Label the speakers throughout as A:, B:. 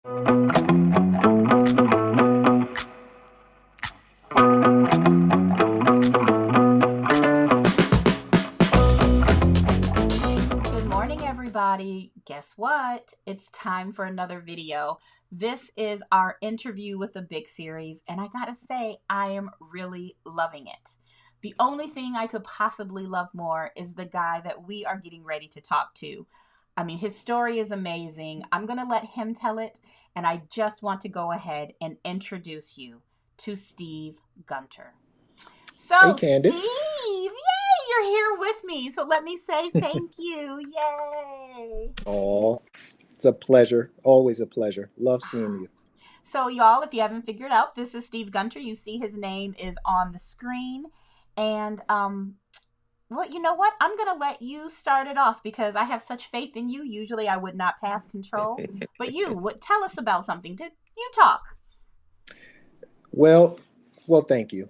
A: Good morning, everybody. Guess what? It's time for another video. This is our interview with the BIC series, and I gotta say, I am really loving it. The only thing I could possibly love more is the guy that we are getting ready to talk to. I mean, his story is amazing. I'm gonna let him tell it, and I just want to go ahead and introduce you to Steve Gunter.
B: Hey,
A: So,
B: Candace.
A: Steve, yay, you're here with me. So let me say thank you. Yay.
B: Oh, it's a pleasure. Always a pleasure. Love seeing you.
A: So, y'all, if you haven't figured out, this is Steve Gunter. You see his name is on the screen. And, well, you know what? I'm going to let you start it off because I have such faith in you. Usually I would not pass control. But tell us about something. Did you talk?
B: Well, well, thank you.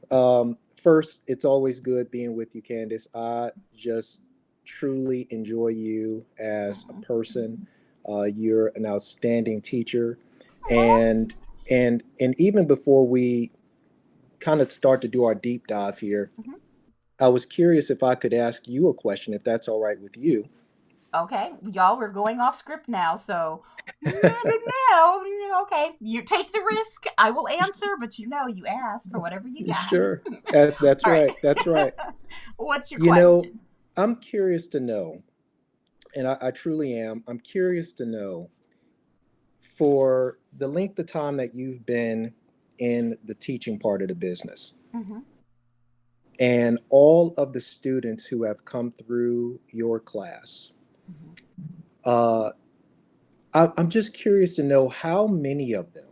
B: First, it's always good being with you, Candace. I just truly enjoy you as a person. You're an outstanding teacher, and and even before we kind of start to do our deep dive here,
A: Mhm.
B: I was curious if I could ask you a question, if that's all right with you.
A: Okay, y'all, we're going off script now, so no, okay, you take the risk. I will answer, but you ask for whatever you got.
B: Sure, that's
A: All right.
B: right. That's right.
A: What's your
B: You know,
A: question?
B: I'm curious to know, and I truly am, I'm curious to know for the length of time that you've been in the teaching part of the business
A: Hmm.
B: and all of the students who have come through your class.
A: Hmm.
B: Uh, I'm just curious to know how many of them,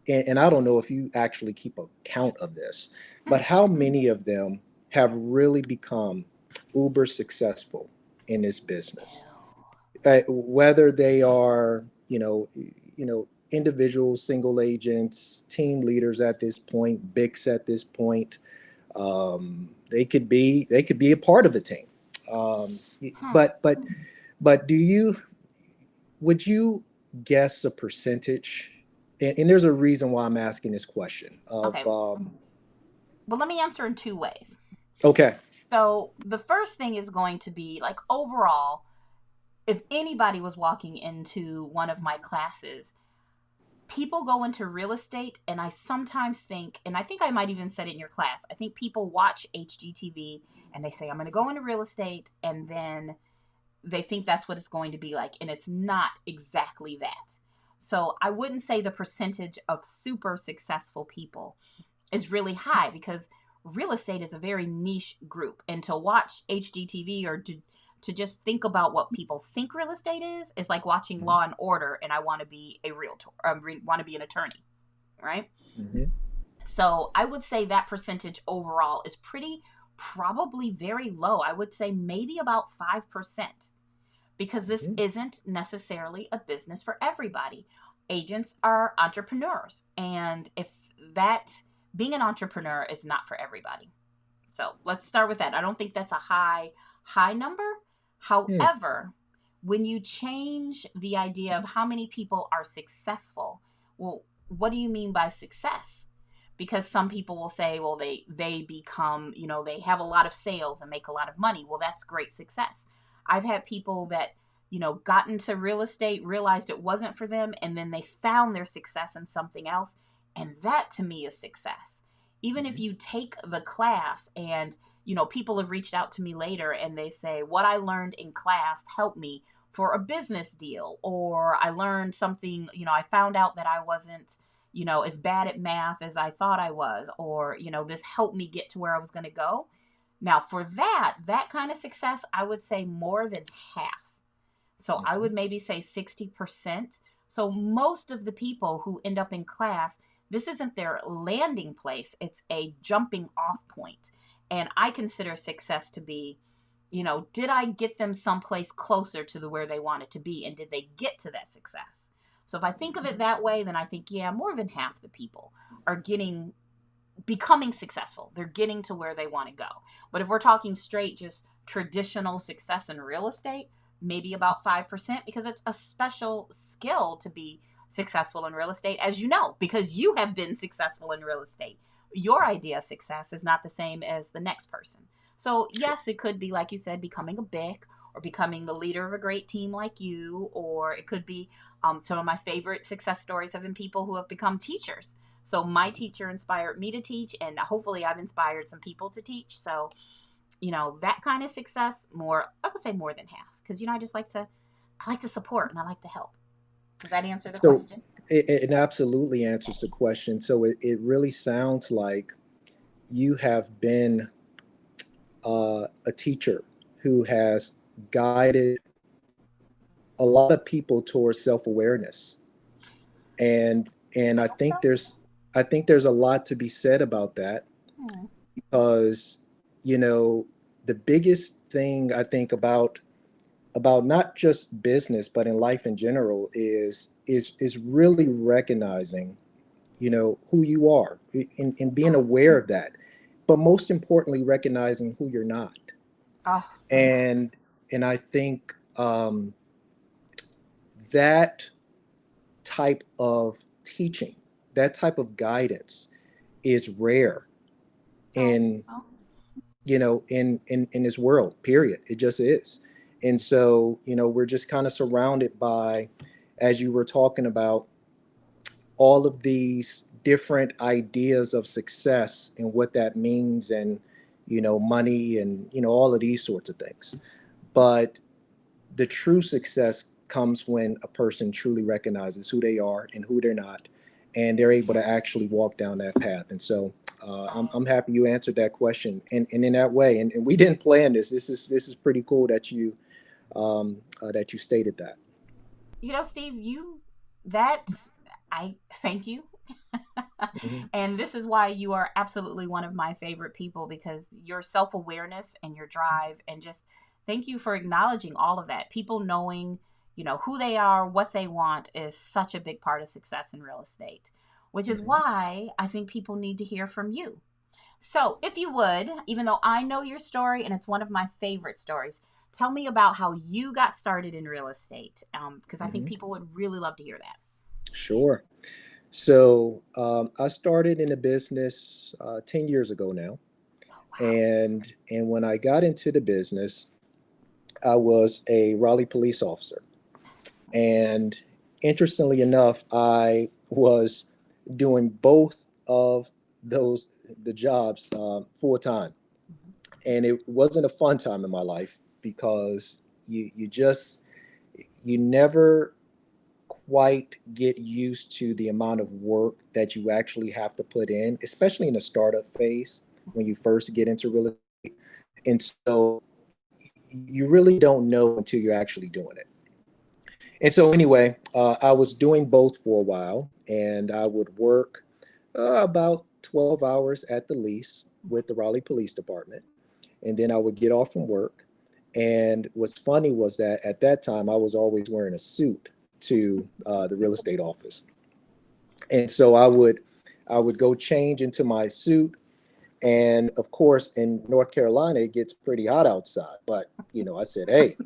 B: and I don't know if you actually keep a count of this, but how many of them have really become uber successful in this business? Whether they are, individual single agents, team leaders at this point, BICs at this point. They could be a part of the team. Um,
A: Hmm.
B: but would you guess a percentage? And there's a reason why I'm asking this question.
A: Okay, well, let me answer in two ways.
B: Okay.
A: So the first thing is going to be like overall, if anybody was walking into one of my classes, people go into real estate, and I sometimes think, and I think I might even said it in your class, I think people watch HGTV and they say, I'm going to go into real estate, and then they think that's what it's going to be like, and it's not exactly that. So I wouldn't say the percentage of super successful people is really high because real estate is a very niche group. And to watch HGTV or to just think about what people think real estate is like watching Law and Order and I want to be a realtor, want to be an attorney, right?
B: Mm-hmm.
A: So I would say that percentage overall is probably very low. I would say maybe about 5% because this
B: Mm-hmm.
A: isn't necessarily a business for everybody. Agents are entrepreneurs. And if that being an entrepreneur is not for everybody. So let's start with that. I don't think that's a high number.
B: Hmm.
A: However, when you change the idea of how many people are successful, well, what do you mean by success? Because some people will say, well, they become, they have a lot of sales and make a lot of money. Well, that's great success. I've had people that, got into real estate, realized it wasn't for them, and then they found their success in something else. And that to me is success. Even if
B: Mm-hmm.
A: you take the class and, people have reached out to me later and they say, what I learned in class helped me for a business deal, or I learned something, I found out that I wasn't, as bad at math as I thought I was, or, this helped me get to where I was going to go. Now, for that kind of success, I would say more than half. So I
B: Mm-hmm.
A: would maybe say 60%. So most of the people who end up in class, this isn't their landing place, it's a jumping off point. And I consider success to be, did I get them someplace closer to where they wanted to be? And did they get to that success? So if I think of
B: Mm-hmm.
A: it that way, then I think, yeah, more than half the people are becoming successful. They're getting to where they want to go. But if we're talking straight, just traditional success in real estate, maybe about 5% because it's a special skill to be successful in real estate, as you know, because you have been successful in real estate. Your idea of success is not the same as the next person. So, yes, it could be, like you said, becoming a BIC or becoming the leader of a great team like you, or it could be some of my favorite success stories have been people who have become teachers. So, my teacher inspired me to teach, and hopefully, I've inspired some people to teach. So, that kind of success, more, I would say more than half, because, I like to support and I like to help. Does that answer the
B: So
A: question?
B: it absolutely answers the question. So it really sounds like you have been a teacher who has guided a lot of people towards self-awareness. And
A: I
B: I
A: hope so.
B: think there's a lot to be said about that,
A: Hmm.
B: because you know the biggest thing I think about not just business but in life in general is really recognizing who you are, and being
A: Oh,
B: aware of that, but most importantly recognizing who you're not.
A: oh,
B: And I think that type of teaching, that type of guidance is rare
A: oh,
B: in
A: oh.
B: in this world, period. It just is. And so we're just kind of surrounded by, as you were talking about, all of these different ideas of success and what that means, and money, and all of these sorts of things. But the true success comes when a person truly recognizes who they are and who they're not, and they're able to actually walk down that path. And so I'm happy you answered that question, and in that way. And we didn't plan this. This is pretty cool that you stated that.
A: Steve, that, I thank you.
B: Mhm.
A: And this is why you are absolutely one of my favorite people, because your self awareness and your drive, and just thank you for acknowledging all of that. People knowing, who they are, what they want is such a big part of success in real estate, which is
B: Mhm.
A: why I think people need to hear from you. So, if you would, even though I know your story and it's one of my favorite stories, tell me about how you got started in real estate, because I think
B: Mhm.
A: people would really love to hear that.
B: Sure. So I started in a business 10 years ago now.
A: Wow.
B: And when I got into the business, I was a Raleigh police officer. And interestingly enough, I was doing both of those the jobs full time.
A: Mhm.
B: And it wasn't a fun time in my life, because you never quite get used to the amount of work that you actually have to put in, especially in the startup phase when you first get into real estate. And so you really don't know until you're actually doing it. And so, anyway, I was doing both for a while, and I would work about 12 hours at the least with the Raleigh Police Department. And then I would get off from work. And what's funny was that at that time, I was always wearing a suit to the real estate office. And so I would go change into my suit. And of course, in North Carolina, it gets pretty hot outside. But, I said, hey,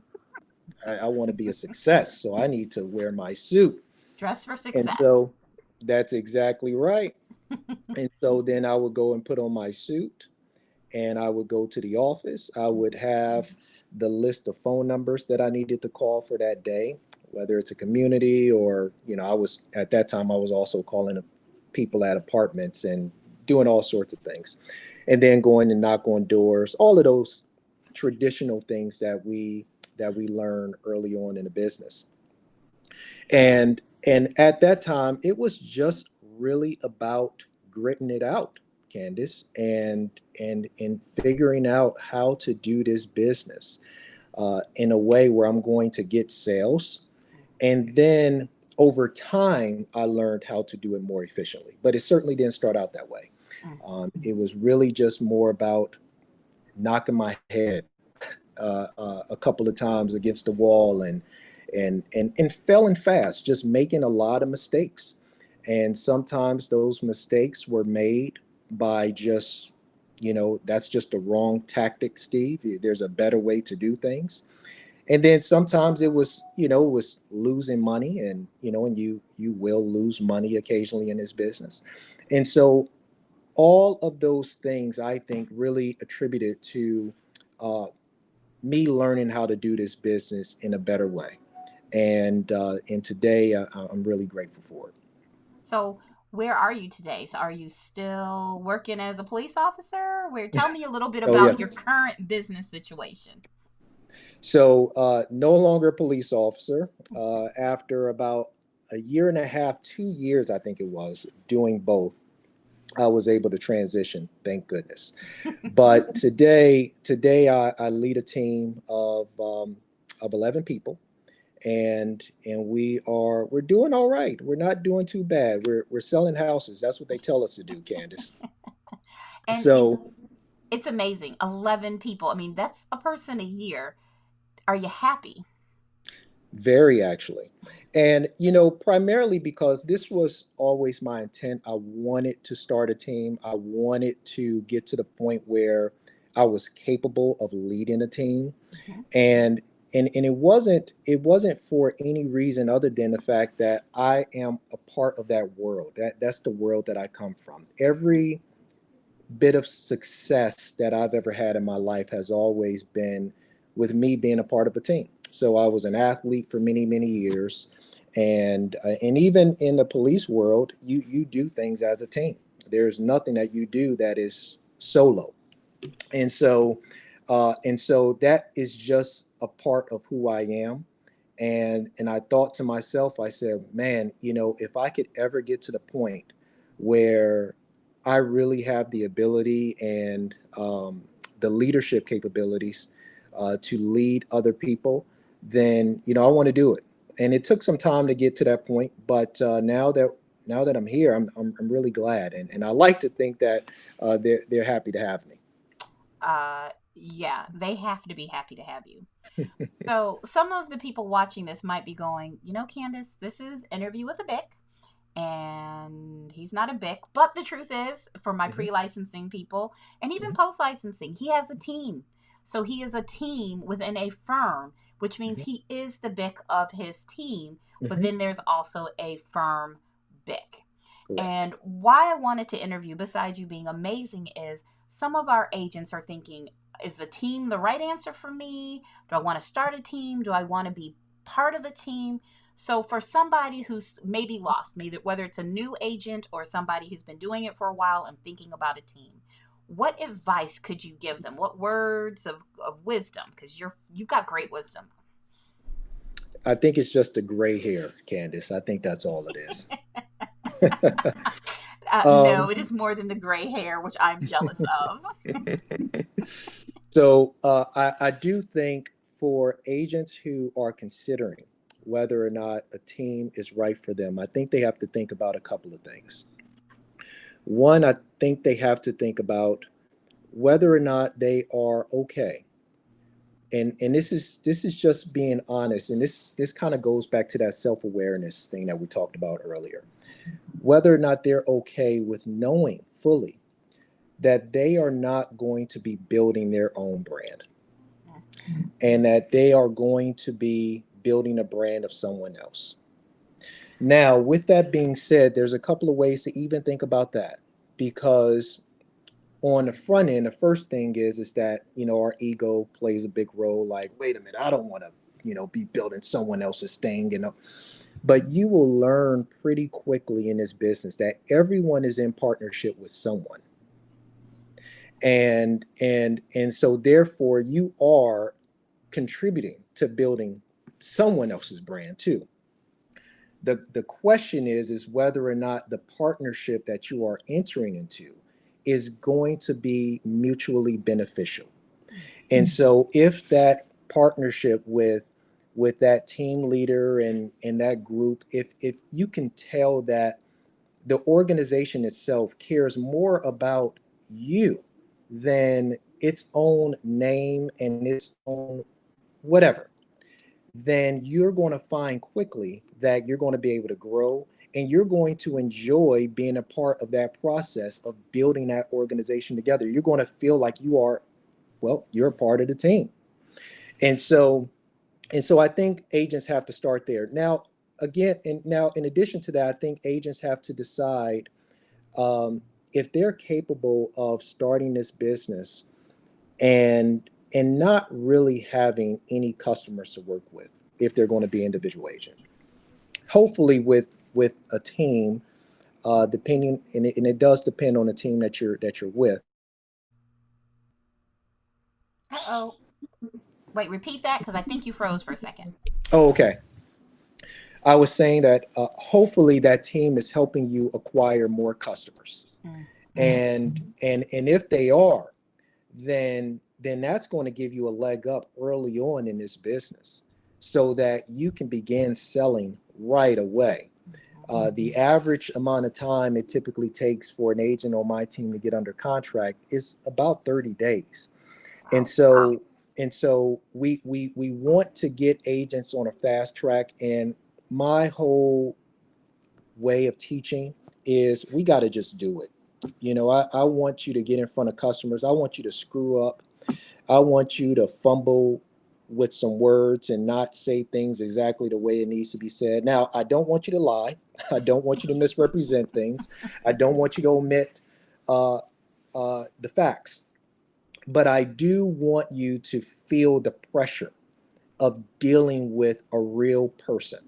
B: I want to be a success, so I need to wear my suit.
A: Dress for
B: And
A: success.
B: so that's exactly right. And so then I would go and put on my suit, and I would go to the office. I would have the list of phone numbers that I needed to call for that day, whether it's a community, or, I was at that time, I was also calling people at apartments and doing all sorts of things. And then going and knock on doors, all of those traditional things that we learn early on in the business. And at that time, it was just really about gritting it out, Candace, and figuring out how to do this business in a way where I'm going to get sales. And then over time, I learned how to do it more efficiently. But it certainly didn't start out that way. It was really just more about knocking my head a couple of times against the wall, and failing fast, just making a lot of mistakes. And sometimes those mistakes were made by just, that's just the wrong tactic, Steve. There's a better way to do things. And then sometimes it was, it was losing money, and and you will lose money occasionally in this business. And so all of those things, I think, really attributed to uh, me learning how to do this business in a better way. And today I'm really grateful for it.
A: So, where are you today? So, are you still working as a police officer? Where Tell me a little bit
B: Oh yeah.
A: about your current business situation.
B: So no longer a police officer. After about a year and a half, 2 years, I think it was, doing both, I was able to transition. Thank goodness. But today I lead a team of 11 people, and we're doing all right. We're not doing too bad. We're selling houses. That's what they tell us to do, Candace.
A: And
B: So
A: it's amazing. 11 people. I mean, that's a person a year. Are you happy?
B: very actually. And primarily because this was always my intent. I wanted to start a team. I wanted to get to the point where I was capable of leading a team.
A: Mhm.
B: And it wasn't for any reason other than the fact that I am a part of that world. That's the world that I come from. Every bit of success that I've ever had in my life has always been with me being a part of a team. So I was an athlete for many, many years, and even in the police world, you do things as a team. There's nothing that you do that is solo, and so that is just a part of who I am. And I thought to myself, I said, man, if I could ever get to the point where I really have the ability and the leadership capabilities to lead other people, then I want to do it. And it took some time to get to that point, but now that I'm here, I'm really glad, and I like to think that they're happy to have me.
A: Yeah, they have to be happy to have you. So, some of the people watching this might be going, Candace, this is Interview with a BIC, and he's not a BIC. But the truth is, for my
B: Mhm,
A: pre licensing people and even
B: mhm,
A: post licensing, he has a team. So, he is a team within a firm, which means
B: mhm,
A: he is the BIC of his team. But
B: mhm.
A: then there's also a firm BIC.
B: Correct.
A: And why I wanted to interview, besides you being amazing, is some of our agents are thinking, is the team the right answer for me? Do I want to start a team? Do I want to be part of a team? So, for somebody who's maybe lost, maybe whether it's a new agent or somebody who's been doing it for a while and thinking about a team, what advice could you give them? What words of wisdom? Because you've got great wisdom.
B: I think it's just the gray hair, Candace. I think that's all it is.
A: No,
B: um,
A: it is more than the gray hair, which I'm jealous of.
B: so I do think for agents who are considering whether or not a team is right for them, I think they have to think about a couple of things. One, I think they have to think about whether or not they are okay. And this is just being honest, and this kind of goes back to that self-awareness thing that we talked about earlier. Whether or not they're okay with knowing fully that they are not going to be building their own brand, and that they are going to be building a brand of someone else. Now, with that being said, there's a couple of ways to even think about that, because on the front end, the first thing is that our ego plays a big role. Like, wait a minute, I don't want to be building someone else's thing. But you will learn pretty quickly in this business that everyone is in partnership with someone, and so therefore you are contributing to building someone else's brand too. The question is whether or not the partnership that you are entering into is going to be mutually beneficial. And so if that partnership with that team leader and that group, if you can tell that the organization itself cares more about you than its own name and its own whatever, then you're going to find quickly that you're going to be able to grow, and you're going to enjoy being a part of that process of building that organization together. You're going to feel like you are, well, you're a part of the team. And so And so I think agents have to start there. Now, again, and now in addition to that, I think agents have to decide um, if they're capable of starting this business and not really having any customers to work with if they're going to be individual agent. Hopefully, with a team, depending, and it does depend on the team that you're with.
A: Uh-oh. Wait, repeat that because I think you froze for a second.
B: Oh, okay. I was saying that hopefully that team is helping you acquire more customers,
A: Mm-hmm.
B: and if they are, then that's going to give you a leg up early on in this business, so that you can begin selling right away. The average amount of time it typically takes for an agent on my team to get under contract is about 30 days. And
A: Wow.
B: so we want to get agents on a fast track. And my whole way of teaching is we got to just do it. I want you to get in front of customers. I want you to screw up. I want you to fumble with some words and not say things exactly the way it needs to be said. Now, I don't want you to lie. I don't want you to misrepresent things. I don't want you to omit uh, the facts. But I do want you to feel the pressure of dealing with a real person.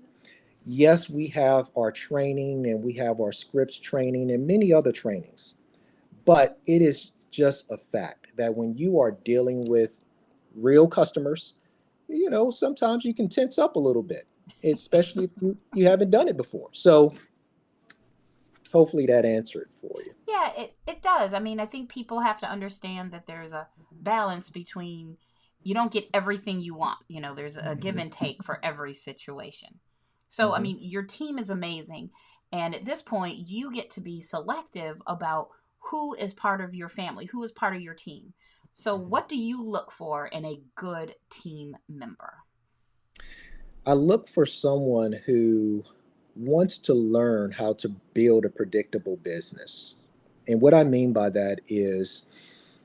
B: Yes, we have our training and we have our scripts training and many other trainings, but it is just a fact that when you are dealing with real customers, sometimes you can tense up a little bit, especially if you haven't done it before. So hopefully that answered it for you.
A: Yeah, it does. I mean, I think people have to understand that there's a balance between you don't get everything you want. There's a give and take for every situation. So, I
B: Mhm.
A: mean, your team is amazing. And at this point, you get to be selective about who is part of your family, who is part of your team. So, what do you look for in a good team member?
B: I look for someone who wants to learn how to build a predictable business. And what I mean by that is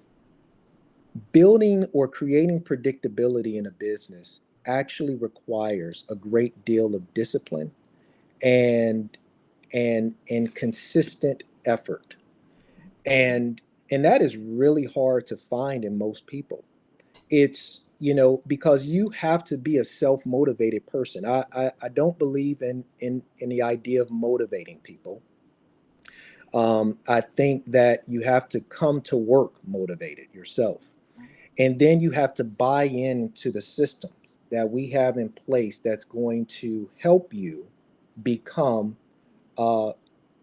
B: building or creating predictability in a business actually requires a great deal of discipline and and consistent effort. And that is really hard to find in most people. It's because you have to be a self-motivated person. I don't believe in the idea of motivating people. I think that you have to come to work motivated yourself, and then you have to buy into the systems that we have in place that's going to help you become uh,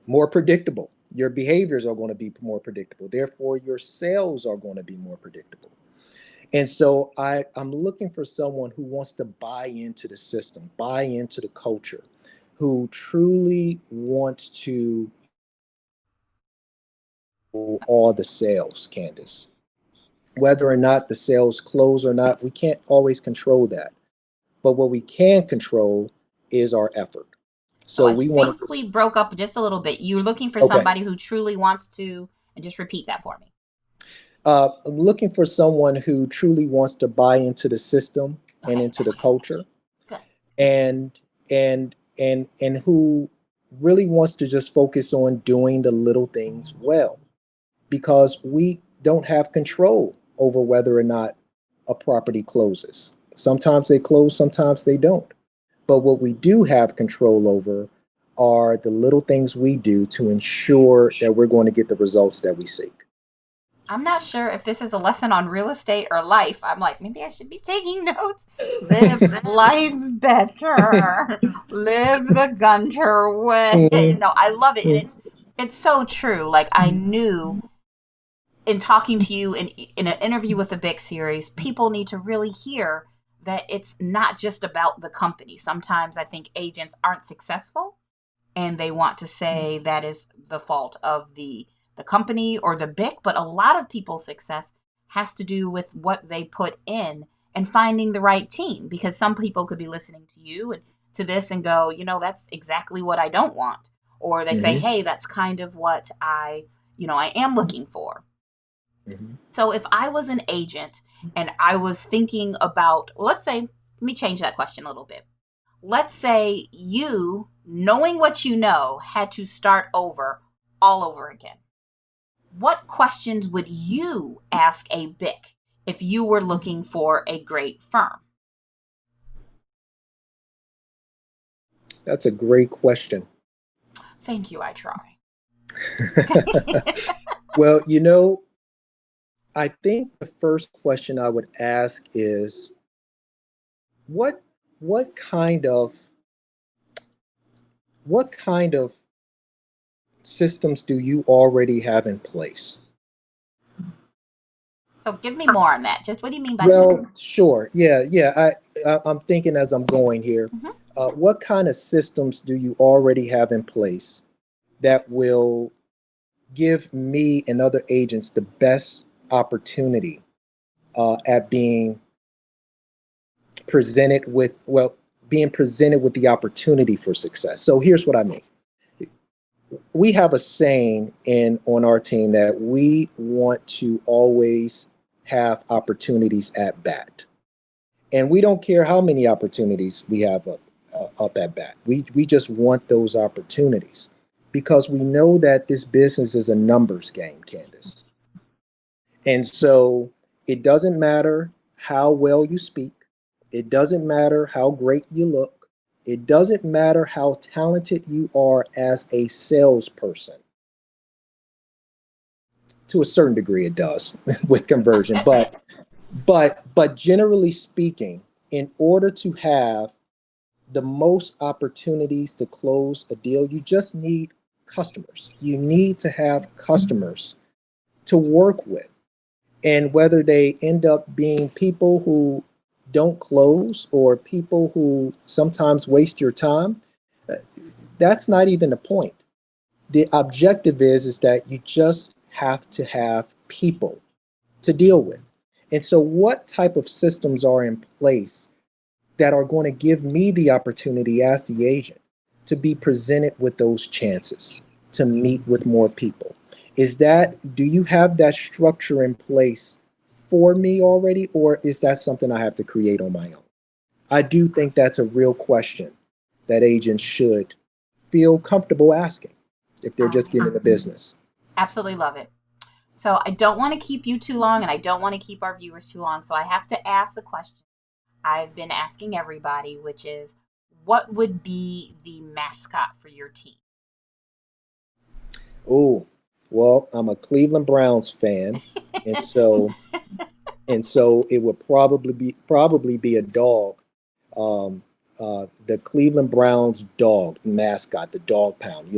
B: more predictable. Your behaviors are going to be more predictable. Therefore, your sales are going to be more predictable. And so I'm looking for someone who wants to buy into the system, buy into the culture, who truly wants to do all the sales, Candace. Whether or not the sales close or not, we can't always control that. But what we can control is our effort.
A: So,
B: So
A: I
B: we want
A: think
B: to,
A: we broke up just a little bit. You're looking for
B: okay.
A: somebody who truly wants to, and just repeat that for me.
B: I'm looking for someone who truly wants to buy into the system and
A: Okay,
B: into the
A: gotcha.
B: culture,
A: Good.
B: and and who really wants to just focus on doing the little things well, because we don't have control over whether or not a property closes. Sometimes they close, sometimes they don't. But what we do have control over are the little things we do to ensure that we're going to get the results that we seek.
A: I'm not sure if this is a lesson on real estate or life. I'm like, maybe I should be taking notes. Live life better. Live the Gunter way. No, I love it. And it's so true. Like I knew in talking to you in an interview with the BIC series, people need to really hear that it's not just about the company. Sometimes I think agents aren't successful and they want to say that is the fault of the company or the BIC, but a lot of people's success has to do with what they put in and finding the right team, because some people could be listening to you and to this and go, that's exactly what I don't want, or they say,
B: Mhm,
A: hey, that's kind of what I am looking for.
B: mhm,
A: So if I was an agent and I was thinking about, well, let's say Let me change that question a little bit. Let's say you, knowing what you know, had to start over all over again. What questions would you ask a BIC if you were looking for a great firm?
B: That's a great question.
A: Thank you, I try.
B: Well, I think the first question I would ask is what what kind of what kind of systems do you already have in place?
A: So give me more on that. Just what do you mean by
B: Well, sure. Yeah. I'm thinking as I'm going here.
A: Mhm.
B: What kind of systems do you already have in place that will give me and other agents the best opportunity at being presented with the opportunity for success? So here's what I mean. We have a saying on our team that we want to always have opportunities at bat. And we don't care how many opportunities we have up at bat. We just want those opportunities because we know that this business is a numbers game, Candace. And so it doesn't matter how well you speak. It doesn't matter how great you look. It doesn't matter how talented you are as a salesperson. To a certain degree, it does with conversion, but generally speaking, in order to have the most opportunities to close a deal, you just need customers. You need to have customers to work with. And whether they end up being people who don't close or people who sometimes waste your time, that's not even the point. The objective is that you just have to have people to deal with. And so what type of systems are in place that are going to give me the opportunity as the agent to be presented with those chances to meet with more people? Do you have that structure in place for me already, or is that something I have to create on my own? I do think that's a real question that agents should feel comfortable asking if they're just getting into business.
A: Absolutely love it. So I don't want to keep you too long and I don't want to keep our viewers too long. So I have to ask the question I've been asking everybody, which is what would be the mascot for your team?
B: Oh, well, I'm a Cleveland Browns fan, and so it would probably be a dog. The Cleveland Browns dog mascot, the dog pound.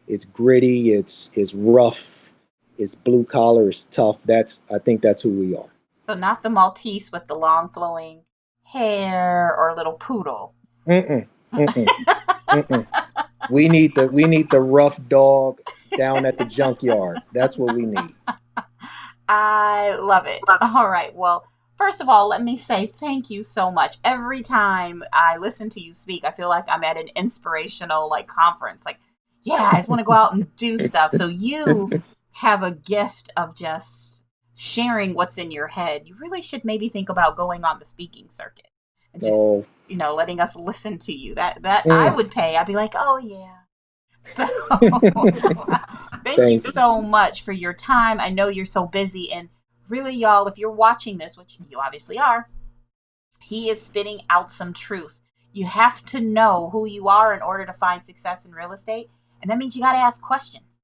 B: It's gritty, it's rough, it's blue collar, it's tough. I think that's who we are.
A: So not the Maltese with the long flowing hair or little poodle.
B: Mm-mm, mm-mm, mm-mm. We need the rough dog down at the junkyard. That's what we need.
A: I love it. All right. Well, first of all, let me say thank you so much. Every time I listen to you speak, I feel like I'm at an inspirational conference. Yeah, I just want to go out and do stuff. So you have a gift of just sharing what's in your head. You really should maybe think about going on the speaking circuit and just,
B: Oh,
A: letting us listen to you. That I
B: mm.
A: would pay. I'd be like, "Oh yeah." So thank you
B: Thank you.
A: so much for your time. I know you're so busy. And really, y'all, if you're watching this, which you obviously are, he is spitting out some truth. You have to know who you are in order to find success in real estate. And that means you got to ask questions.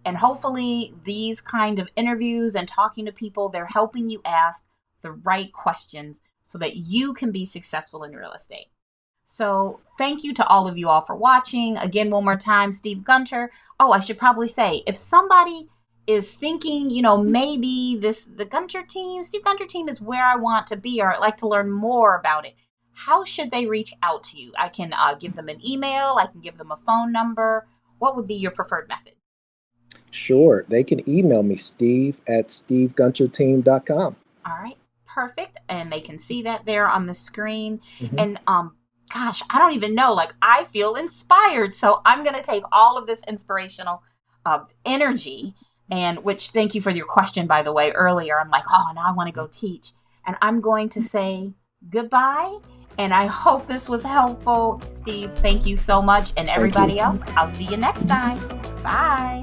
A: And hopefully, these kind of interviews and talking to people, they're helping you ask the right questions so that you can be successful in real estate. So thank you to all of you all for watching. Again, one more time, Steve Gunter. Oh, I should probably say, if somebody is thinking, maybe the Gunter team, Steve Gunter team is where I want to be, or I'd like to learn more about it, how should they reach out to you? I can give them an email. I can give them a phone number. What would be your preferred method?
B: Sure. They can email me, steve@stevegunterteam.com.
A: All right, perfect. And they can see that there on the screen.
B: Hmm.
A: And gosh, I don't even know. I feel inspired. So I'm gonna take all of this inspirational energy, and which thank you for your question, by the way, earlier. I'm like, oh, now I want to go teach. And I'm going to say Goodbye. And I hope this was helpful. Steve, thank you so much. And
B: Thank you.
A: everybody else, I'll see you next time. Bye.